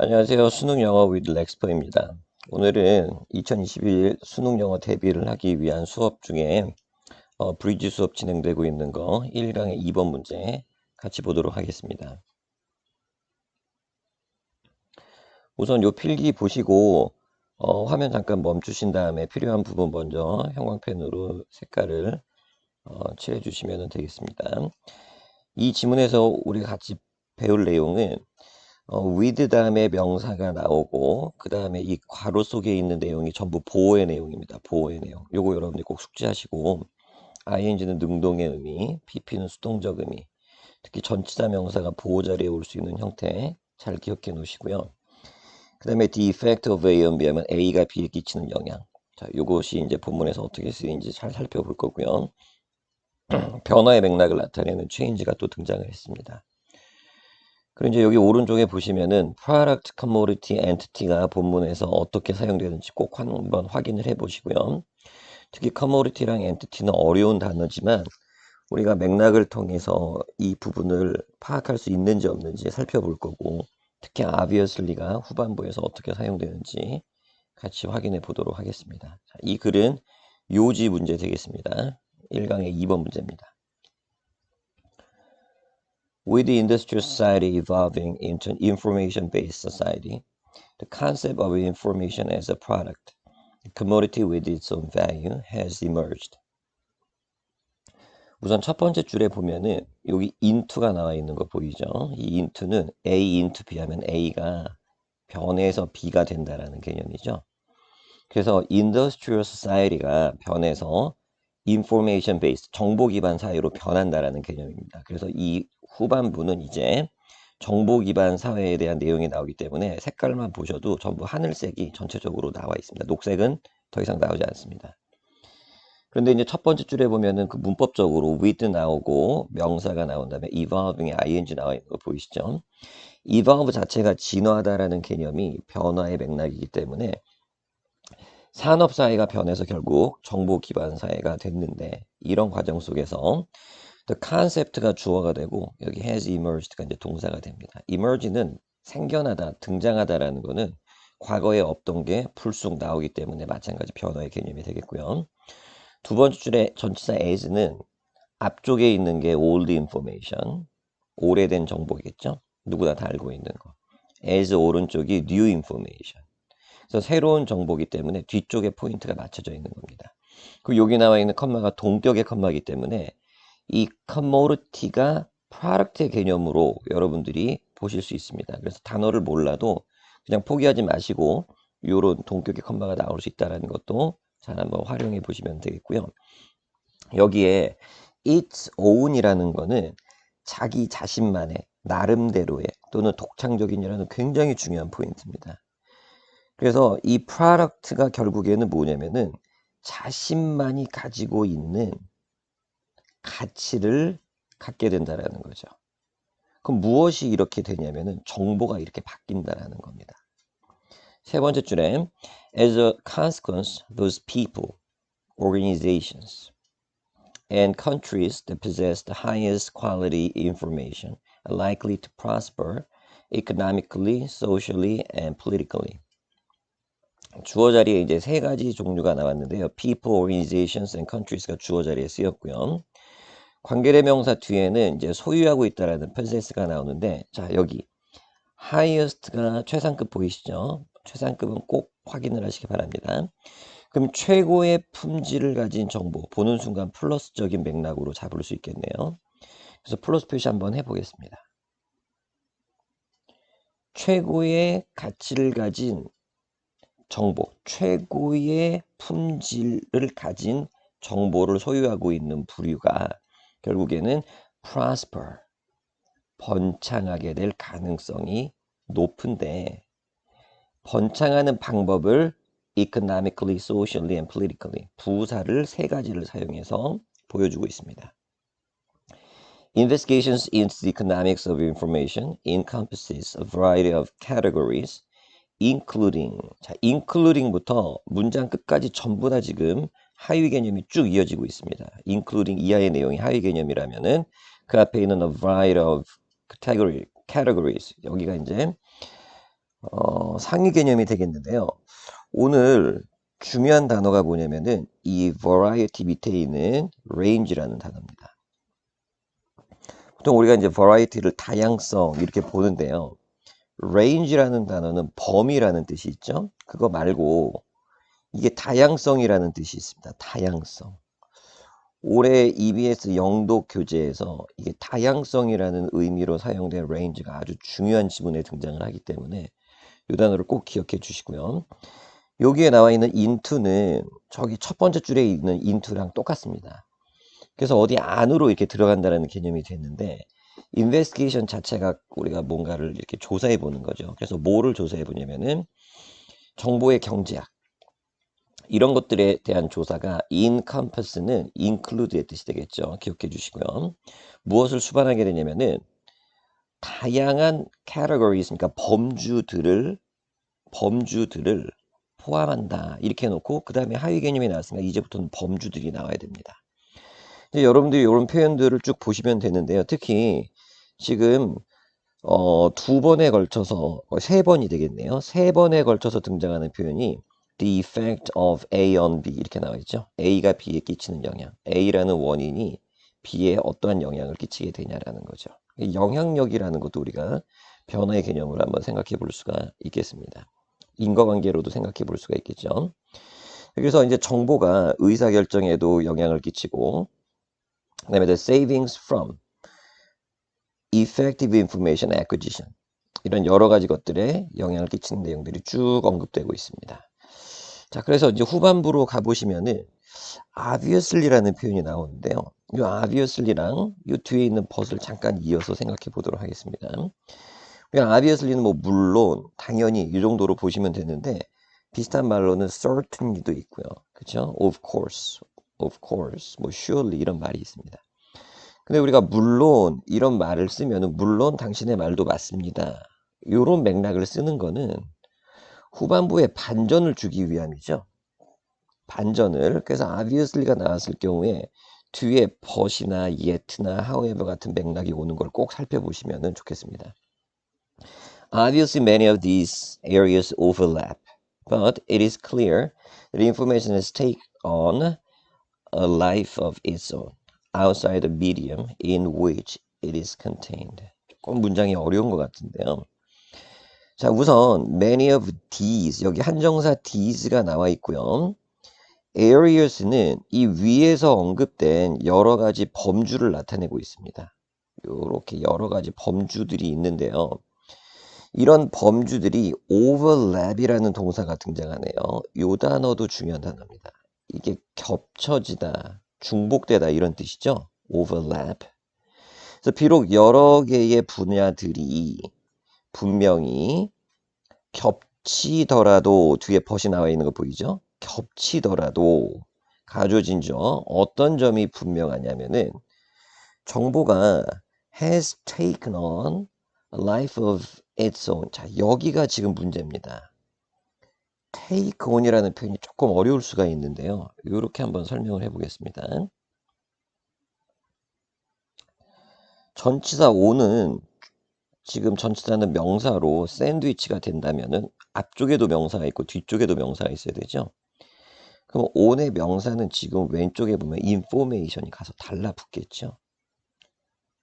안녕하세요. 수능 영어 with 렉스퍼입니다. 오늘은 2021 수능 영어 대비를 하기 위한 수업 중에 브리지 수업 진행되고 있는 거 1강의 2번 문제 같이 보도록 하겠습니다. 우선 요 필기 보시고 화면 잠깐 멈추신 다음에 필요한 부분 먼저 형광펜으로 색깔을 칠해 주시면 되겠습니다. 이 지문에서 우리가 같이 배울 내용은 with 다음에 명사가 나오고 그 다음에 이 괄호 속에 있는 내용이 전부 보어의 내용입니다. 보어의 내용. 요거 여러분들이 꼭 숙지하시고 ing는 능동의 의미, pp는 수동적 의미, 특히 전치사 명사가 보어 자리에 올 수 있는 형태 잘 기억해 놓으시고요. 그 다음에 the effect of A on B 하면 A가 B에 끼치는 영향. 자, 요것이 이제 본문에서 어떻게 쓰이는지 잘 살펴볼 거고요. 변화의 맥락을 나타내는 change가 또 등장을 했습니다. 그리고 이제 여기 오른쪽에 보시면은 product, commodity, entity가 본문에서 어떻게 사용되는지 꼭 한번 확인을 해 보시고요. 특히 commodity랑 entity는 어려운 단어지만 우리가 맥락을 통해서 이 부분을 파악할 수 있는지 없는지 살펴볼 거고, 특히 obviously가 후반부에서 어떻게 사용되는지 같이 확인해 보도록 하겠습니다. 자, 이 글은 요지 문제 되겠습니다. 1강의 2번 문제입니다. With the industrial society evolving into an information-based society, the concept of information as a product, a commodity with its own value, has emerged. 우선 첫 번째 줄에 보면은 여기 into가 나와 있는 거 보이죠? 이 into는 A into B 하면 A가 변해서 B가 된다라는 개념이죠. 그래서 industrial society가 변해서 information based, 정보 기반 사회로 변한다라는 개념입니다. 그래서 이 후반부는 이제 정보 기반 사회에 대한 내용이 나오기 때문에 색깔만 보셔도 전부 하늘색이 전체적으로 나와 있습니다. 녹색은 더 이상 나오지 않습니다. 그런데 이제 첫 번째 줄에 보면은 그 문법적으로 with 나오고 명사가 나온 다음에 evolving에 ing 나와 있는 거 보이시죠? evolve 자체가 진화하다라는 개념이 변화의 맥락이기 때문에 산업 사회가 변해서 결국 정보 기반 사회가 됐는데, 이런 과정 속에서 the concept가 주어가 되고 여기 has emerged가 이제 동사가 됩니다. emerge는 생겨나다, 등장하다라는 거는 과거에 없던 게 불쑥 나오기 때문에 마찬가지 변화의 개념이 되겠고요. 두 번째 줄에 전치사 as는 앞쪽에 있는 게 old information, 오래된 정보겠죠. 누구나 다 알고 있는 거. as 오른쪽이 new information. 그래서 새로운 정보이기 때문에 뒤쪽에 포인트가 맞춰져 있는 겁니다. 그리고 여기 나와 있는 컴마가 동격의 컴마이기 때문에 이 commodity가 product의 개념으로 여러분들이 보실 수 있습니다. 그래서 단어를 몰라도 그냥 포기하지 마시고 이런 동격의 컴마가 나올 수 있다는 것도 잘 한번 활용해 보시면 되겠고요. 여기에 its own이라는 거는 자기 자신만의 나름대로의 또는 독창적인이라는 굉장히 중요한 포인트입니다. 그래서 이 product가 결국에는 뭐냐면은 자신만이 가지고 있는 가치를 갖게 된다라는 거죠. 그럼 무엇이 이렇게 되냐면은 정보가 이렇게 바뀐다라는 겁니다. 세 번째 줄에 as a consequence, those people, organizations, and countries that possess the highest quality information are likely to prosper economically, socially, and politically. 주어 자리에 이제 세 가지 종류가 나왔는데요. people, organizations, and countries가 주어 자리에 쓰였고요. 관계대명사 뒤에는 이제 소유하고 있다라는 possess가 나오는데, 자, 여기 highest가 최상급 보이시죠? 최상급은 꼭 확인을 하시기 바랍니다. 그럼 최고의 품질을 가진 정보, 보는 순간 플러스적인 맥락으로 잡을 수 있겠네요. 그래서 플러스 표시 한번 해보겠습니다. 최고의 가치를 가진 정보, 최고의 품질을 가진 정보를 소유하고 있는 부류가 결국에는 prosper, 번창하게 될 가능성이 높은데, 번창하는 방법을 economically, socially, and politically, 부사를 세 가지를 사용해서 보여주고 있습니다. Investigations into the economics of information encompasses a variety of categories, including, 자, including부터 문장 끝까지 전부 다 지금 하위 개념이 쭉 이어지고 있습니다. including 이하의 내용이 하위 개념이라면은 그 앞에 있는 a variety of categories, 여기가 이제 상위 개념이 되겠는데요. 오늘 중요한 단어가 뭐냐면은 이 variety 밑에 있는 range라는 단어입니다. 보통 우리가 이제 variety를 다양성 이렇게 보는데요. range라는 단어는 범위라는 뜻이 있죠. 그거 말고 이게 다양성이라는 뜻이 있습니다. 다양성. 올해 EBS 영독 교재에서 이게 다양성이라는 의미로 사용된 range가 아주 중요한 지문에 등장을 하기 때문에 이 단어를 꼭 기억해 주시고요. 여기에 나와 있는 into는 저기 첫 번째 줄에 있는 into랑 똑같습니다. 그래서 어디 안으로 이렇게 들어간다는 개념이 됐는데 investigation 자체가 우리가 뭔가를 이렇게 조사해 보는 거죠. 그래서 뭐를 조사해 보냐면은 정보의 경제학 이런 것들에 대한 조사가 encompass는 include의 뜻이 되겠죠. 기억해 주시고요. 무엇을 수반하게 되냐면은 다양한 categories, 그러니까 범주들을 포함한다. 이렇게 해놓고 그 다음에 하위 개념이 나왔으니까 이제부터는 범주들이 나와야 됩니다. 이제 여러분들이 이런 표현들을 쭉 보시면 되는데요. 특히 지금 두 번에 걸쳐서 세 번이 되겠네요. 세 번에 걸쳐서 등장하는 표현이 the effect of A on B 이렇게 나와 있죠. A가 B에 끼치는 영향. A라는 원인이 B에 어떠한 영향을 끼치게 되냐라는 거죠. 영향력이라는 것도 우리가 변화의 개념으로 한번 생각해 볼 수가 있겠습니다. 인과관계로도 생각해 볼 수가 있겠죠. 그래서 이제 정보가 의사결정에도 영향을 끼치고 그다음에 the savings from effective information acquisition 이런 여러 가지 것들에 영향을 끼치는 내용들이 쭉 언급되고 있습니다. 자, 그래서 이제 후반부로 가보시면은 obviously라는 표현이 나오는데요. 이 obviously랑 이 뒤에 있는 but을 잠깐 이어서 생각해 보도록 하겠습니다. 그냥 obviously는 뭐 물론, 당연히 이 정도로 보시면 되는데 비슷한 말로는 certainly도 있고요. 그렇죠? of course, 뭐 surely 이런 말이 있습니다. 근데 우리가 물론 이런 말을 쓰면은 물론 당신의 말도 맞습니다. 이런 맥락을 쓰는 거는 후반부에 반전을 주기 위함이죠. 반전을. 그래서 obviously가 나왔을 경우에 뒤에 but이나 yet나 however 같은 맥락이 오는 걸 꼭 살펴보시면 좋겠습니다. Obviously, many of these areas overlap, but it is clear that information has taken on a life of its own outside the medium in which it is contained. 조금 문장이 어려운 것 같은데요. 자, 우선 many of these, 여기 한정사 thes가 나와 있고요. areas는 이 위에서 언급된 여러 가지 범주를 나타내고 있습니다. 이렇게 여러 가지 범주들이 있는데요. 이런 범주들이 overlap이라는 동사가 등장하네요. 이 단어도 중요한 단어입니다. 이게 겹쳐지다, 중복되다 이런 뜻이죠. overlap. 그래서 비록 여러 개의 분야들이 분명히 겹치더라도 뒤에 벗이 나와 있는 거 보이죠? 겹치더라도 가조진죠. 어떤 점이 분명하냐면은 정보가 has taken on a life of its own. 자, 여기가 지금 문제입니다. take on이라는 표현이 조금 어려울 수가 있는데요. 이렇게 한번 설명을 해보겠습니다. 전치사 on은 지금 전치사는 명사로 샌드위치가 된다면은 앞쪽에도 명사가 있고 뒤쪽에도 명사가 있어야 되죠. 그럼 on의 명사는 지금 왼쪽에 보면 information이 가서 달라붙겠죠.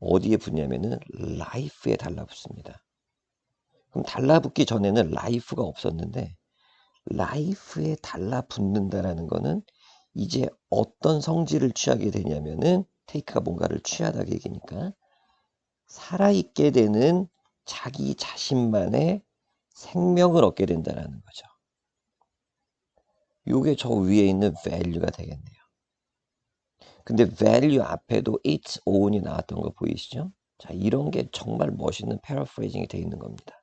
어디에 붙냐면은 life에 달라붙습니다. 그럼 달라붙기 전에는 life가 없었는데 life에 달라붙는다라는 거는 이제 어떤 성질을 취하게 되냐면은 take가 뭔가를 취하다는 얘기니까 살아있게 되는 자기 자신만의 생명을 얻게 된다라는 거죠. 요게 저 위에 있는 value가 되겠네요. 근데 value 앞에도 its own이 나왔던 거 보이시죠? 자, 이런 게 정말 멋있는 패러프레이징이 되어 있는 겁니다.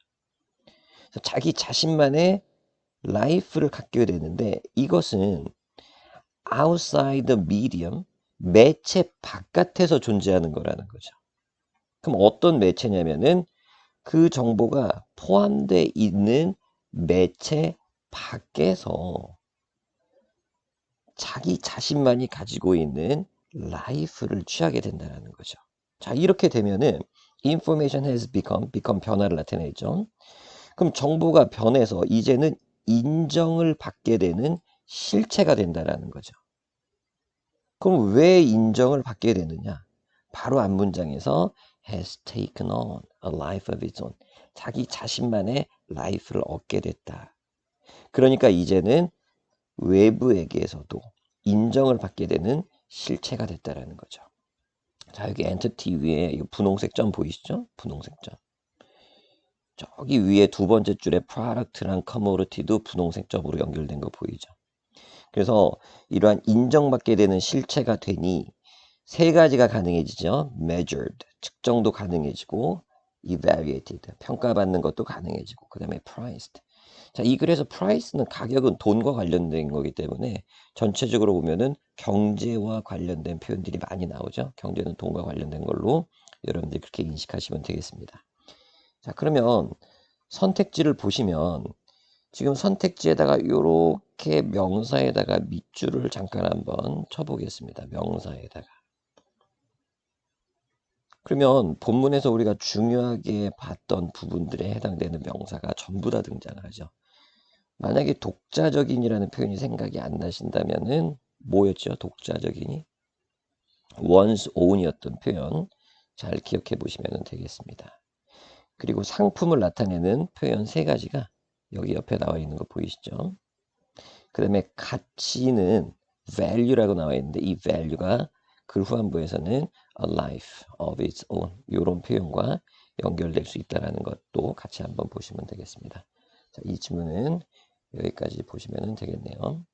그래서 자기 자신만의 life를 갖게 되는데 이것은 outside the medium, 매체 바깥에서 존재하는 거라는 거죠. 그럼 어떤 매체냐면은 그 정보가 포함되어 있는 매체 밖에서 자기 자신만이 가지고 있는 life를 취하게 된다는 거죠. 자, 이렇게 되면은 information has become 변화를 나타내죠. 그럼 정보가 변해서 이제는 인정을 받게 되는 실체가 된다라는 거죠. 그럼 왜 인정을 받게 되느냐? 바로 앞문장에서 has taken on a life of its own. 자기 자신만의 life를 얻게 됐다. 그러니까 이제는 외부에게서도 인정을 받게 되는 실체가 됐다라는 거죠. 자, 여기 entity 위에 이 분홍색 점 보이시죠? 분홍색 점. 저기 위에 두 번째 줄에 product랑 commodity도 분홍색 점으로 연결된 거 보이죠? 그래서 이러한 인정받게 되는 실체가 되니 세 가지가 가능해지죠. measured, 측정도 가능해지고 evaluated, 평가받는 것도 가능해지고 그 다음에 priced. 자, 이 글에서 price는 가격은 돈과 관련된 거기 때문에 전체적으로 보면은 경제와 관련된 표현들이 많이 나오죠. 경제는 돈과 관련된 걸로 여러분들이 그렇게 인식하시면 되겠습니다. 자, 그러면 선택지를 보시면 지금 선택지에다가 이렇게 명사에다가 밑줄을 잠깐 한번 쳐보겠습니다. 명사에다가. 그러면 본문에서 우리가 중요하게 봤던 부분들에 해당되는 명사가 전부 다 등장하죠. 만약에 독자적인이라는 표현이 생각이 안 나신다면은 뭐였죠? 독자적인이 once own이었던 표현 잘 기억해 보시면 되겠습니다. 그리고 상품을 나타내는 표현 세 가지가 여기 옆에 나와 있는 거 보이시죠? 그 다음에 가치는 value라고 나와 있는데 이 value가 글 후반부에서는 a life of its own 이런 표현과 연결될 수 있다는 것도 같이 한번 보시면 되겠습니다. 자, 이 지문은 여기까지 보시면 되겠네요.